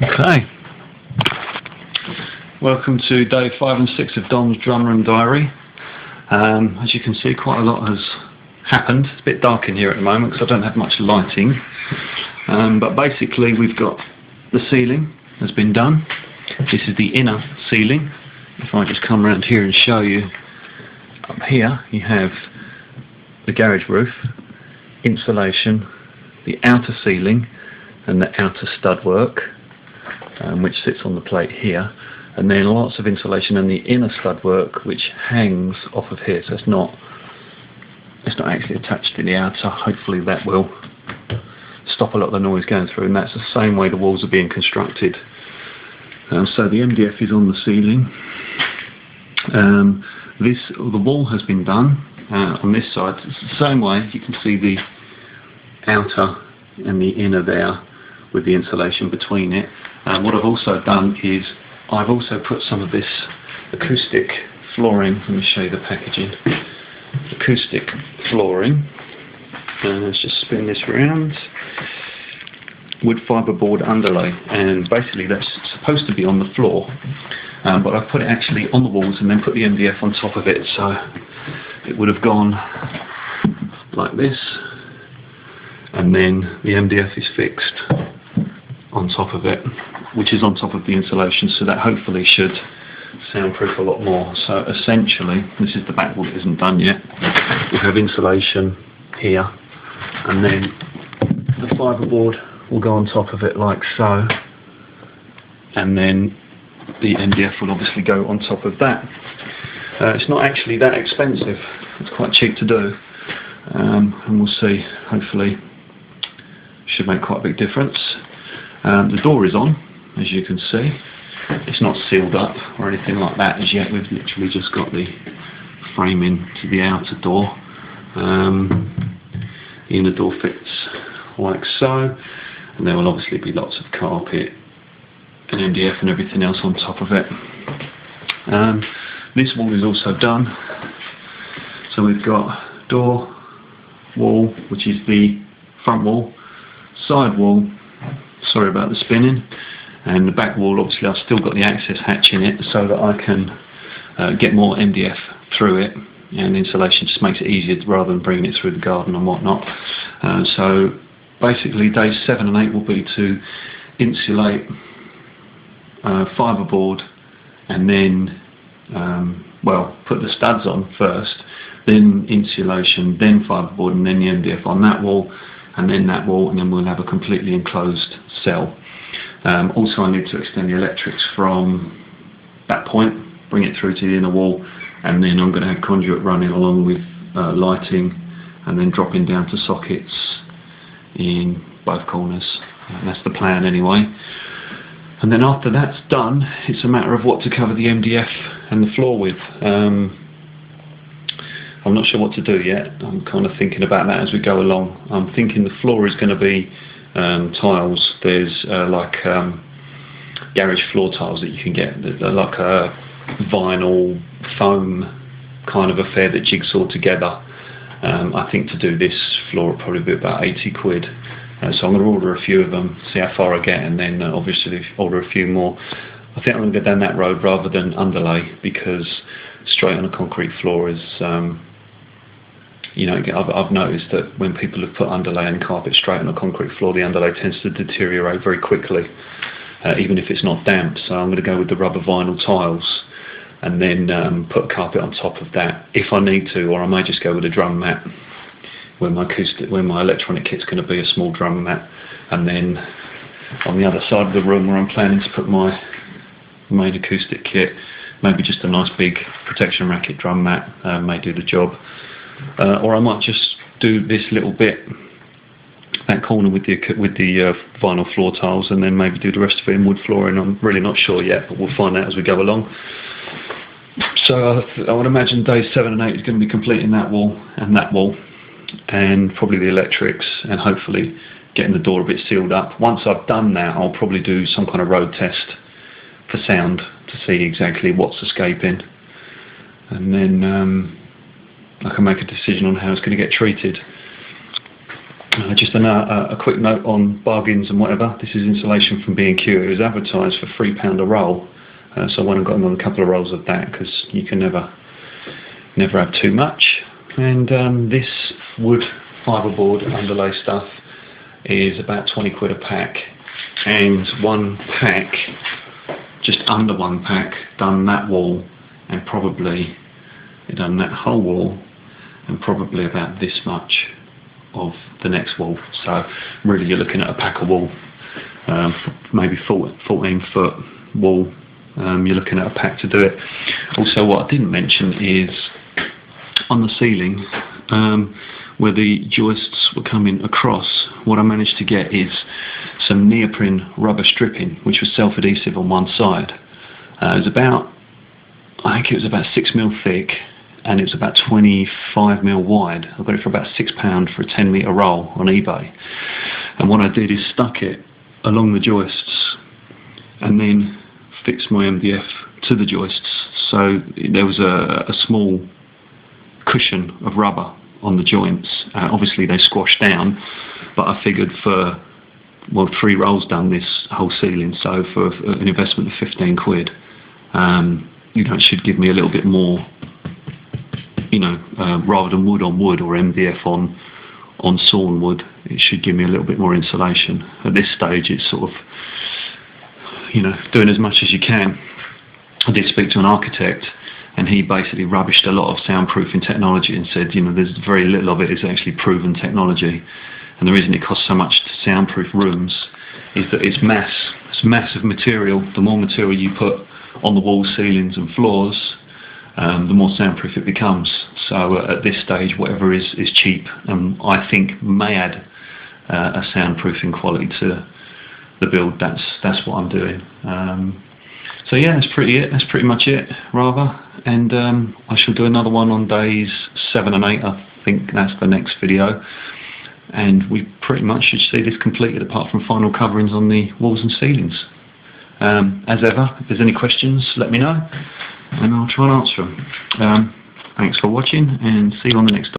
Okay. Welcome to day 5 and 6 of Dom's Drum Room Diary. As you can see, quite a lot has happened. It's a bit dark in here at the moment because I don't have much lighting. But basically we've got the ceiling has been done. This is the inner ceiling. If I just come around here and show you, up here you have the garage roof, insulation, the outer ceiling and the outer stud work, which sits on the plate here, and then lots of insulation and the inner stud work which hangs off of here, so it's not actually attached to the outer. Hopefully that will stop a lot of the noise going through, and that's the same way the walls are being constructed. So the MDF is on the ceiling. The wall has been done on this side. It's the same way. You can see the outer and the inner there with the insulation between it. What I've also done is I've also put some of this acoustic flooring. Let me show you the packaging. Acoustic flooring. Let's just spin this around. Wood fibre board underlay, and basically that's supposed to be on the floor, but I've put it actually on the walls and then put the MDF on top of it, so it would have gone like this, and then the MDF is fixed on top of it, which is on top of the insulation, so that hopefully should soundproof a lot more. So essentially, this is the back wall that isn't done yet. We have insulation here, and then the fibreboard will go on top of it like so, and then the MDF will obviously go on top of that. It's not actually that expensive, it's quite cheap to do, and we'll see, hopefully should make quite a big difference. The door is on, as you can see. It's not sealed up or anything like that as yet. We've literally just got the framing to the outer door. The inner door fits like so, and there will obviously be lots of carpet and MDF and everything else on top of it. This wall is also done. So we've got door, wall, which is the front wall, side wall, sorry about the spinning, and the back wall. Obviously I've still got the access hatch in it so that I can get more MDF through it, and insulation just makes it easier rather than bringing it through the garden and whatnot. So basically days 7 and 8 will be to insulate fibreboard, and then put the studs on first, then insulation, then fibreboard, and then the MDF on that wall, and then that wall, and then we'll have a completely enclosed cell. Also I need to extend the electrics from that point, bring it through to the inner wall, and then I'm going to have conduit running along with lighting, and then dropping down to sockets in both corners. That's the plan anyway. And then after that's done, it's a matter of what to cover the MDF and the floor with. I'm not sure what to do yet. I'm kind of thinking about that as we go along. I'm thinking the floor is going to be tiles. There's garage floor tiles that you can get. They're like a vinyl foam kind of affair that jigsaw together. I think to do this floor it'll probably be about 80 quid. So I'm going to order a few of them, see how far I get, and then obviously order a few more. I think I'm going to go down that road rather than underlay, because straight on a concrete floor is, I've noticed that when people have put underlay and carpet straight on a concrete floor, the underlay tends to deteriorate very quickly, even if it's not damp. So I'm going to go with the rubber vinyl tiles, and then put a carpet on top of that if I need to, or I may just go with a drum mat where my electronic kit's going to be a small drum mat, and then on the other side of the room where I'm planning to put my main acoustic kit, maybe just a nice big protection racket drum mat may do the job. Or I might just do this little bit, that corner with the vinyl floor tiles, and then maybe do the rest of it in wood flooring. I'm really not sure yet, but we'll find out as we go along. So I would imagine days 7 and 8 is going to be completing that wall, and probably the electrics, and hopefully getting the door a bit sealed up. Once I've done that, I'll probably do some kind of road test for sound to see exactly what's escaping, and then I can make a decision on how it's going to get treated. Just a quick note on bargains and whatever. This is insulation from B&Q. It was advertised for £3 a roll, so I went and got another couple of rolls of that, because you can never have too much. And this wood fibreboard underlay stuff is about 20 quid a pack, and one pack, just under one pack, done that wall, and probably done that whole wall, and probably about this much of the next wall. So really you're looking at a pack of wall, maybe 14 foot wall. You're looking at a pack to do it. Also, what I didn't mention is on the ceiling, where the joists were coming across, what I managed to get is some neoprene rubber stripping, which was self-adhesive on one side. It was about, I think it was about 6mm thick, and it was about 25mm wide. I got it for about £6 for a 10 metre roll on eBay. And what I did is stuck it along the joists and then fixed my MDF to the joists. So there was a small cushion of rubber on the joints. Obviously they squashed down, but I figured for, well, 3 rolls done this whole ceiling, so for an investment of 15 quid, it should give me a little bit more, rather than wood on wood or MDF on sawn wood, it should give me a little bit more insulation. At this stage it's sort of, doing as much as you can. I did speak to an architect, and he basically rubbished a lot of soundproofing technology and said, there's very little of it is actually proven technology, and the reason it costs so much to soundproof rooms is that it's massive material. The more material you put on the walls, ceilings and floors, the more soundproof it becomes. So at this stage, whatever is cheap, and I think may add a soundproofing quality to the build, that's what I'm doing. So yeah, that's pretty much it, rather. And I shall do another one on days 7 and 8. I think that's the next video, and we pretty much should see this completed, apart from final coverings on the walls and ceilings. As ever, if there's any questions, let me know, and I'll try and answer them. Thanks for watching, and see you on the next